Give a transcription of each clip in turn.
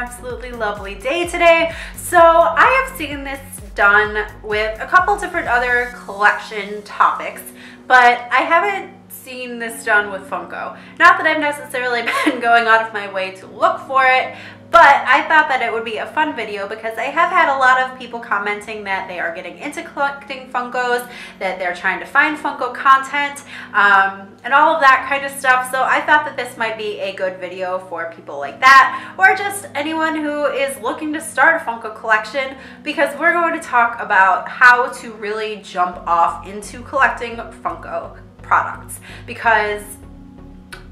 absolutely lovely day today. So I have seen this done with a couple different other collection topics, but I haven't seen this done with Funko. Not that I've necessarily been going out of my way to look for it, but I thought that it would be a fun video because I have had a lot of people commenting that they are getting into collecting Funkos, that they're trying to find Funko content, and all of that kind of stuff. So I thought that this might be a good video for people like that, or just anyone who is looking to start a Funko collection, because we're going to talk about how to really jump off into collecting Funko products, because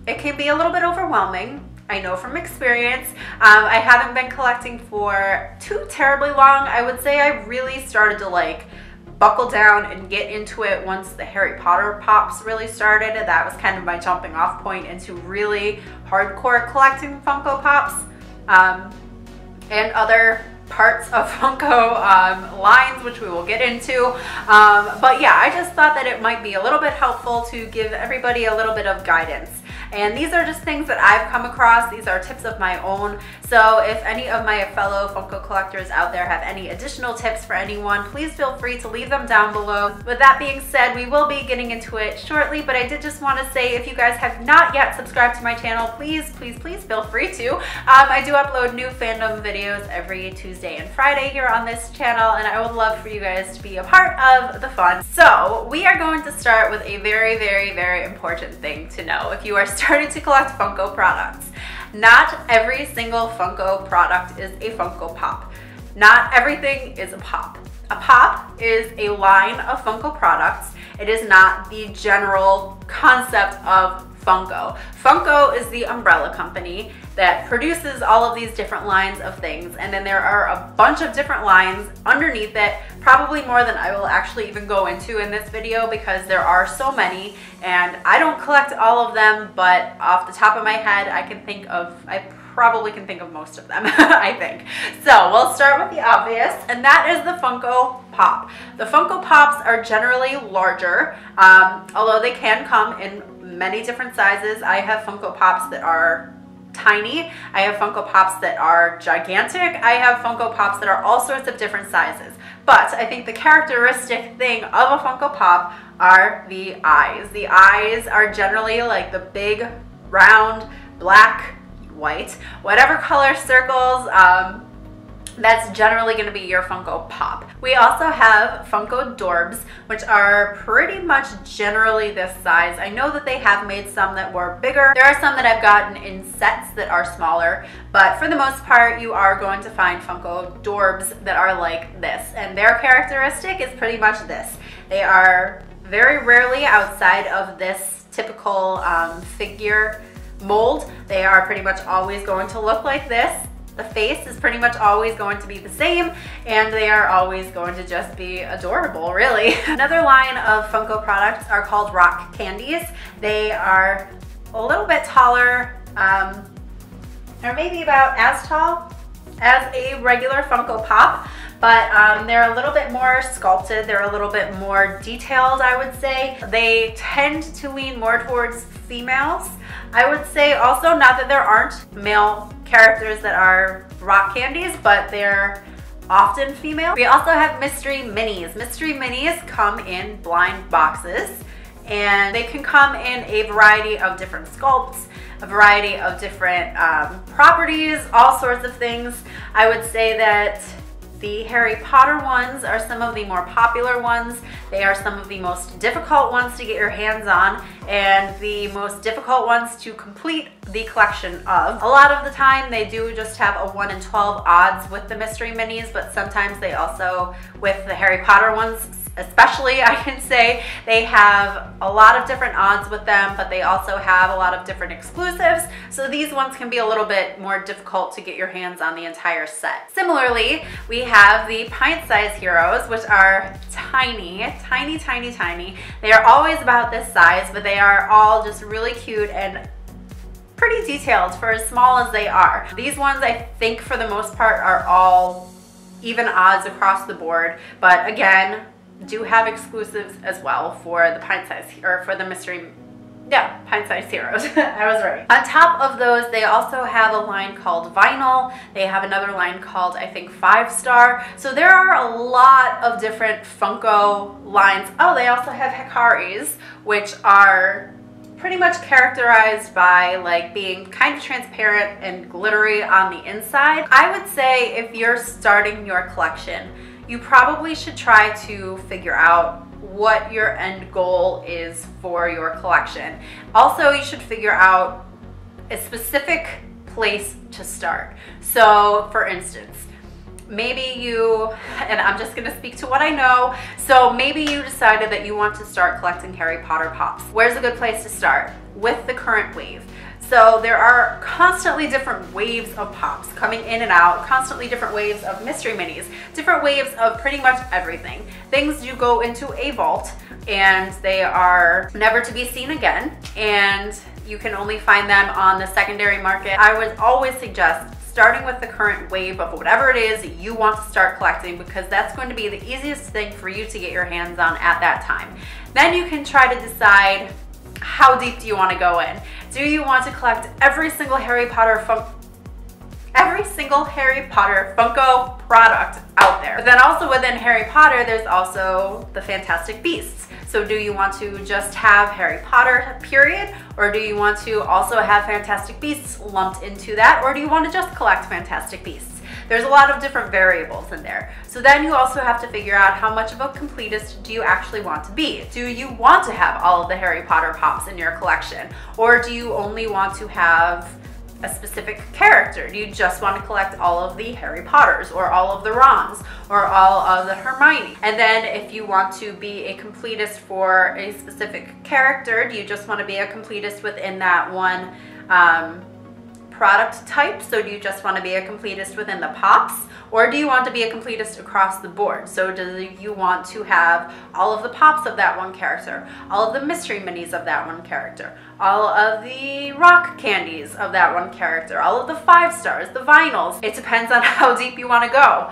it can be a little bit overwhelming. I know from experience. I haven't been collecting for too terribly long. I would say I really started to like buckle down and get into it once the Harry Potter pops really started. That was kind of my jumping off point into really hardcore collecting Funko Pops and other parts of Funko lines, which we will get into. But yeah, I just thought that it might be a little bit helpful to give everybody a little bit of guidance. And these are just things that I've come across. These are tips of my own. So if any of my fellow Funko collectors out there have any additional tips for anyone, please feel free to leave them down below. With that being said, we will be getting into it shortly, but I did just want to say, if you guys have not yet subscribed to my channel, please feel free to. I do upload new fandom videos every Tuesday and Friday here on this channel, and I would love for you guys to be a part of the fun. So we are going to start with a very important thing to know if you are starting to collect Funko products. Not every single Funko product is a Funko Pop. Not everything is a pop. A pop is a line of Funko products. It is not the general concept of Funko. Funko is the umbrella company that produces all of these different lines of things, and then there are a bunch of different lines underneath it, probably more than I will actually even go into in this video because there are so many, and I don't collect all of them, but off the top of my head I probably can think of most of them, I think. So we'll start with the obvious, and that is the Funko Pop. The Funko Pops are generally larger, although they can come in many different sizes. I have Funko Pops that are tiny. I have Funko Pops that are gigantic. I have Funko Pops that are all sorts of different sizes. But I think the characteristic thing of a Funko Pop are the eyes. The eyes are generally like the big, round, black, white, whatever color circles, that's generally going to be your Funko Pop. We also have Funko Dorbs, which are pretty much generally this size. I know that they have made some that were bigger. There are some that I've gotten in sets that are smaller, but for the most part, you are going to find Funko Dorbs that are like this, and their characteristic is pretty much this. They are very rarely outside of this typical figure mold. They are pretty much always going to look like this. The face is pretty much always going to be the same, and they are always going to just be adorable, really. Another line of Funko products are called rock candies. They are a little bit taller, or maybe about as tall as a regular Funko Pop, but they're a little bit more sculpted. They're a little bit more detailed, I would say. They tend to lean more towards females. I would say also, not that there aren't male characters that are rock candies, but they're often female. We also have mystery minis. Mystery minis come in blind boxes, and they can come in a variety of different sculpts, a variety of different properties, all sorts of things. I would say that the Harry Potter ones are some of the more popular ones. They are some of the most difficult ones to get your hands on, and the most difficult ones to complete the collection of. A lot of the time they do just have a 1 in 12 odds with the mystery minis, but sometimes they also, with the Harry Potter ones especially, I can say, they have a lot of different odds with them, but they also have a lot of different exclusives. So these ones can be a little bit more difficult to get your hands on the entire set. Similarly, we have the pint-sized heroes, which are tiny. They are always about this size, but they are all just really cute and pretty detailed for as small as they are. These ones, I think, for the most part, are all even odds across the board, but again, do have exclusives as well for the pint size, or for the mystery Yeah, pint-sized heroes. I was right. On top of those, they also have a line called Vinyl. They have another line called, I think, 5-Star. So there are a lot of different Funko lines. Oh, they also have Hikaris, which are pretty much characterized by like being kind of transparent and glittery on the inside. I would say if you're starting your collection, you probably should try to figure out what your end goal is for your collection. Also, you should figure out a specific place to start. So for instance, maybe you, and I'm just gonna speak to what I know, so maybe you decided that you want to start collecting Harry Potter pops. Where's a good place to start? With the current wave. So there are constantly different waves of pops coming in and out, constantly different waves of mystery minis, different waves of pretty much everything. Things you go into a vault and they are never to be seen again, and you can only find them on the secondary market. I would always suggest starting with the current wave of whatever it is you want to start collecting, because that's going to be the easiest thing for you to get your hands on at that time. Then you can try to decide, how deep do you want to go in? Do you want to collect every single Harry Potter Funko product out there? But then also within Harry Potter, there's also the Fantastic Beasts. So do you want to just have Harry Potter, period? Or do you want to also have Fantastic Beasts lumped into that? Or do you want to just collect Fantastic Beasts? There's a lot of different variables in there. So then you also have to figure out how much of a completist do you actually want to be? Do you want to have all of the Harry Potter pops in your collection? Or do you only want to have a specific character? Do you just want to collect all of the Harry Potters, or all of the Rons, or all of the Hermione? And then if you want to be a completist for a specific character, do you just want to be a completist within that one product type? So do you just want to be a completist within the pops, or do you want to be a completist across the board? So do you want to have all of the pops of that one character, all of the mystery minis of that one character, all of the rock candies of that one character, all of the 5-Stars, the vinyls? It depends on how deep you want to go.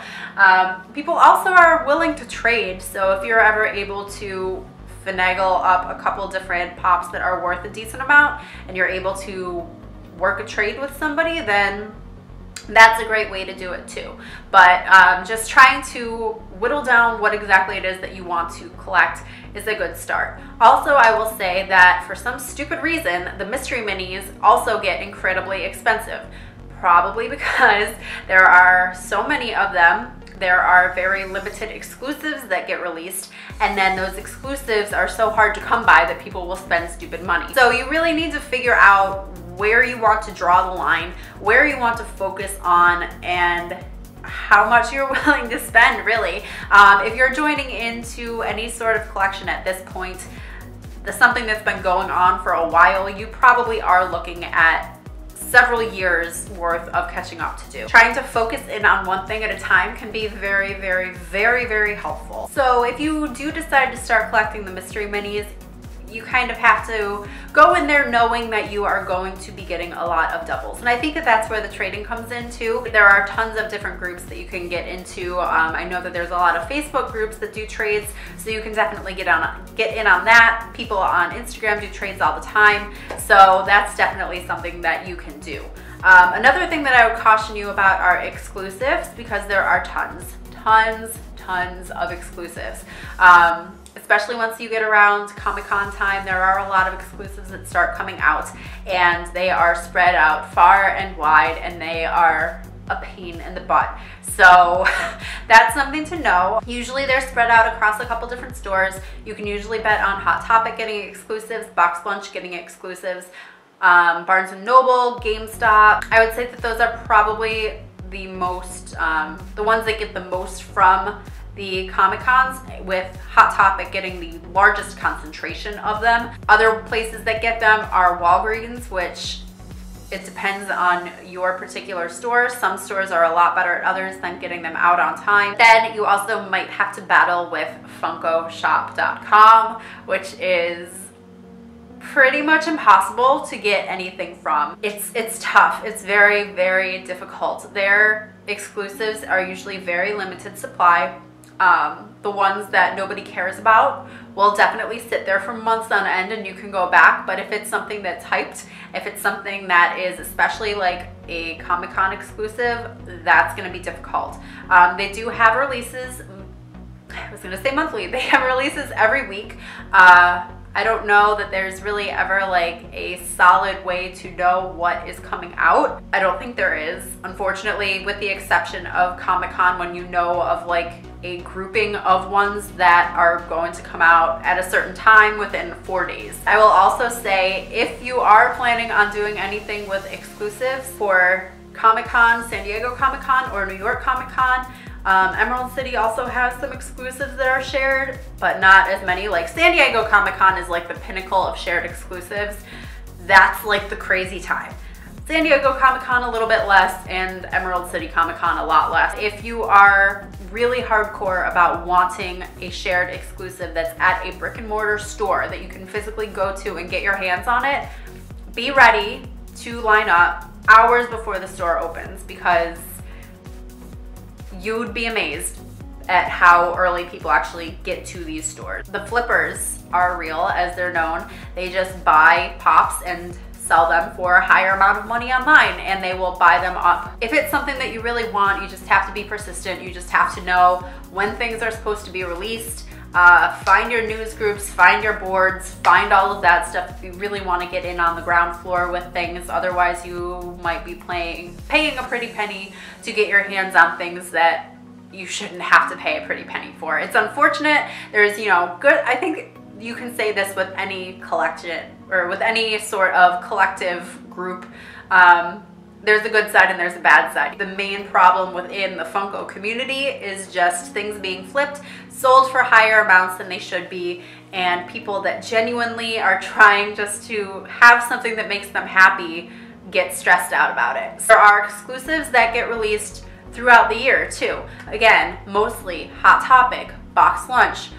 People also are willing to trade, so if you're ever able to finagle up a couple different pops that are worth a decent amount and you're able to work a trade with somebody, then that's a great way to do it too. But just trying to whittle down what exactly it is that you want to collect is a good start. Also, I will say that for some stupid reason, the mystery minis also get incredibly expensive. Probably because there are so many of them. There are very limited exclusives that get released, and then those exclusives are so hard to come by that people will spend stupid money. So you really need to figure out where you want to draw the line, where you want to focus on, and how much you're willing to spend, really. If you're joining into any sort of collection at this point, something that's been going on for a while, you probably are looking at several years worth of catching up to do. Trying to focus in on one thing at a time can be very, very, very, very helpful. So if you do decide to start collecting the mystery minis, you kind of have to go in there knowing that you are going to be getting a lot of doubles. And I think that that's where the trading comes in too. There are tons of different groups that you can get into. I know that there's a lot of Facebook groups that do trades, so you can definitely get in on that. People on Instagram do trades all the time, so that's definitely something that you can do. Another thing that I would caution you about are exclusives, because there are tons of exclusives. Especially once you get around Comic-Con time, there are a lot of exclusives that start coming out, and they are spread out far and wide, and they are a pain in the butt. So that's something to know. Usually they're spread out across a couple different stores. You can usually bet on Hot Topic getting exclusives, Box Lunch getting exclusives, Barnes & Noble, GameStop. I would say that those are probably the most, the ones that get the most from the Comic-Cons, with Hot Topic getting the largest concentration of them. Other places that get them are Walgreens, which it depends on your particular store. Some stores are a lot better at others than getting them out on time. Then you also might have to battle with FunkoShop.com, which is pretty much impossible to get anything from. It's tough. It's very, very difficult. Their exclusives are usually very limited supply. The ones that nobody cares about will definitely sit there for months on end and you can go back. But if it's something that's hyped, if it's something that is especially like a Comic-Con exclusive, that's going to be difficult. They do have releases. I was going to say monthly. They have releases every week. I don't know that there's really ever like a solid way to know what is coming out. I don't think there is, unfortunately, with the exception of Comic-Con, when you know of like a grouping of ones that are going to come out at a certain time within 4 days. I will also say, if you are planning on doing anything with exclusives for Comic-Con, San Diego Comic-Con, or New York Comic-Con, Emerald City also has some exclusives that are shared, but not as many. Like San Diego Comic-Con is like the pinnacle of shared exclusives. That's like the crazy time. San Diego Comic-Con a little bit less, and Emerald City Comic-Con a lot less. If you are really hardcore about wanting a shared exclusive that's at a brick and mortar store that you can physically go to and get your hands on it, be ready to line up hours before the store opens, because you'd be amazed at how early people actually get to these stores. The flippers are real, as they're known. They just buy pops and sell them for a higher amount of money online, and they will buy them up. If it's something that you really want, you just have to be persistent. You just have to know when things are supposed to be released. Find your news groups, find your boards, find all of that stuff if you really want to get in on the ground floor with things. Otherwise, you might be paying a pretty penny to get your hands on things that you shouldn't have to pay a pretty penny for. It's unfortunate. There's, you know, good, I think you can say this with any collection or with any sort of collective group. There's a good side and there's a bad side. The main problem within the Funko community is just things being flipped, sold for higher amounts than they should be, and people that genuinely are trying just to have something that makes them happy get stressed out about it. There are exclusives that get released throughout the year too. Again, mostly Hot Topic, Box Lunch,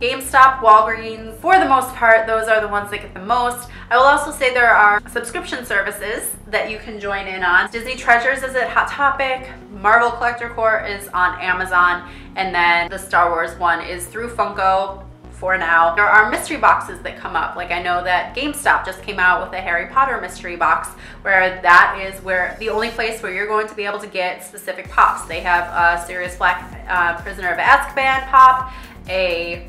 GameStop, Walgreens. For the most part, those are the ones that get the most. I will also say there are subscription services that you can join in on. Disney Treasures is at Hot Topic, Marvel Collector Corps is on Amazon, and then the Star Wars one is through Funko for now. There are mystery boxes that come up. Like, I know that GameStop just came out with a Harry Potter mystery box, where that is where the only place where you're going to be able to get specific pops. They have a Sirius Black Prisoner of Azkaban pop, a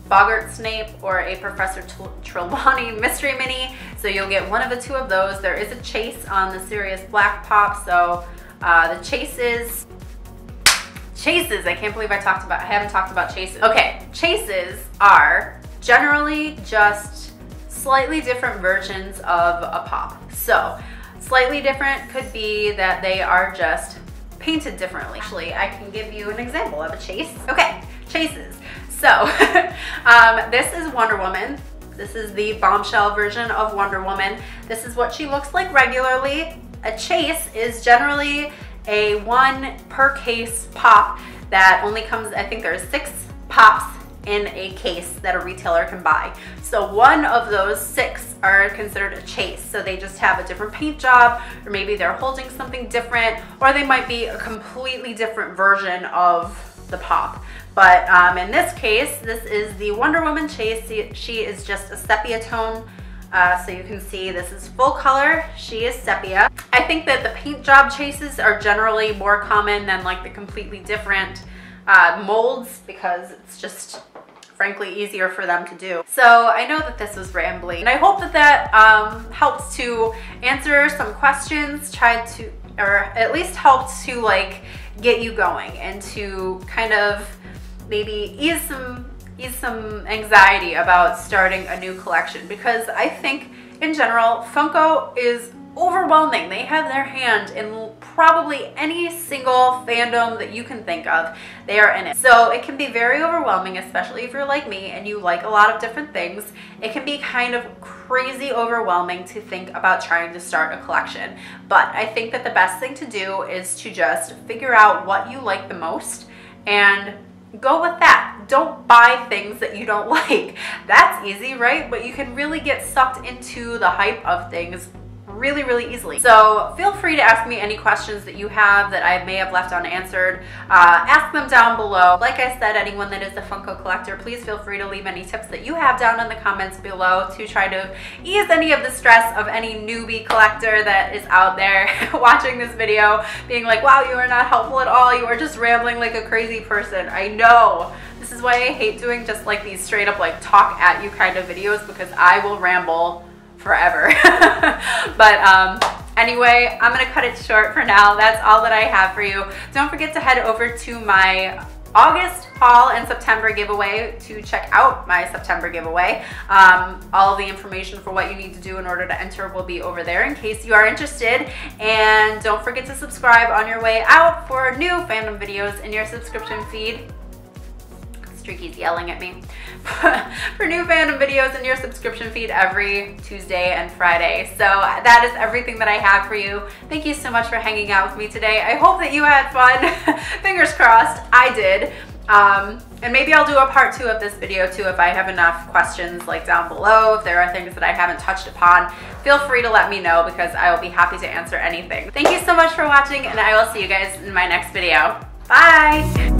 Boggart Snape, or a Professor Trelawney mystery mini. So you'll get one of the two of those. There is a chase on the Sirius Black pop. So the chases, I can't believe I haven't talked about chases. Okay, chases are generally just slightly different versions of a pop. So slightly different could be that they are just painted differently. Actually, I can give you an example of a chase. Okay, chases. So this is Wonder Woman. This is the bombshell version of Wonder Woman. This is what she looks like regularly. A chase is generally a 1 per case pop that only comes, I think there's 6 pops in a case that a retailer can buy. So one of those 6 are considered a chase. So they just have a different paint job, or maybe they're holding something different, or they might be a completely different version of the pop. But in this case, this is the Wonder Woman chase. She is just a sepia tone. So you can see this is full color. She is sepia. I think that the paint job chases are generally more common than like the completely different molds, because it's just frankly easier for them to do. So I know that this was rambling, and I hope that that helps to answer some questions, or at least helped to like get you going and to kind of maybe ease some anxiety about starting a new collection, because I think in general Funko is overwhelming. They have their hand in probably any single fandom that you can think of. They are in it. So it can be very overwhelming, especially if you're like me and you like a lot of different things. It can be kind of crazy overwhelming to think about trying to start a collection. But I think that the best thing to do is to just figure out what you like the most and go with that. Don't buy things that you don't like. That's easy, right? But you can really get sucked into the hype of things really, really easily. So feel free to ask me any questions that you have that I may have left unanswered. Ask them down below. Like I said, anyone that is a Funko collector, please feel free to leave any tips that you have down in the comments below to try to ease any of the stress of any newbie collector that is out there watching this video, being like, wow, you are not helpful at all. You are just rambling like a crazy person. I know. This is why I hate doing just like these straight up like talk at you kind of videos, because I will ramble forever. But anyway, I'm gonna cut it short for now. That's all that I have for you. Don't forget to head over to my August haul and September giveaway to check out my September giveaway. All of the information for what you need to do in order to enter will be over there in case you are interested. And don't forget to subscribe on your way out for new fandom videos in your subscription feed. Streaky's yelling at me. For new fandom videos in your subscription feed every Tuesday and Friday. So that is everything that I have for you. Thank you so much for hanging out with me today. I hope that you had fun. Fingers crossed, I did. And maybe I'll do a part 2 of this video too if I have enough questions like down below. If there are things that I haven't touched upon, feel free to let me know because I will be happy to answer anything. Thank you so much for watching, and I will see you guys in my next video. Bye!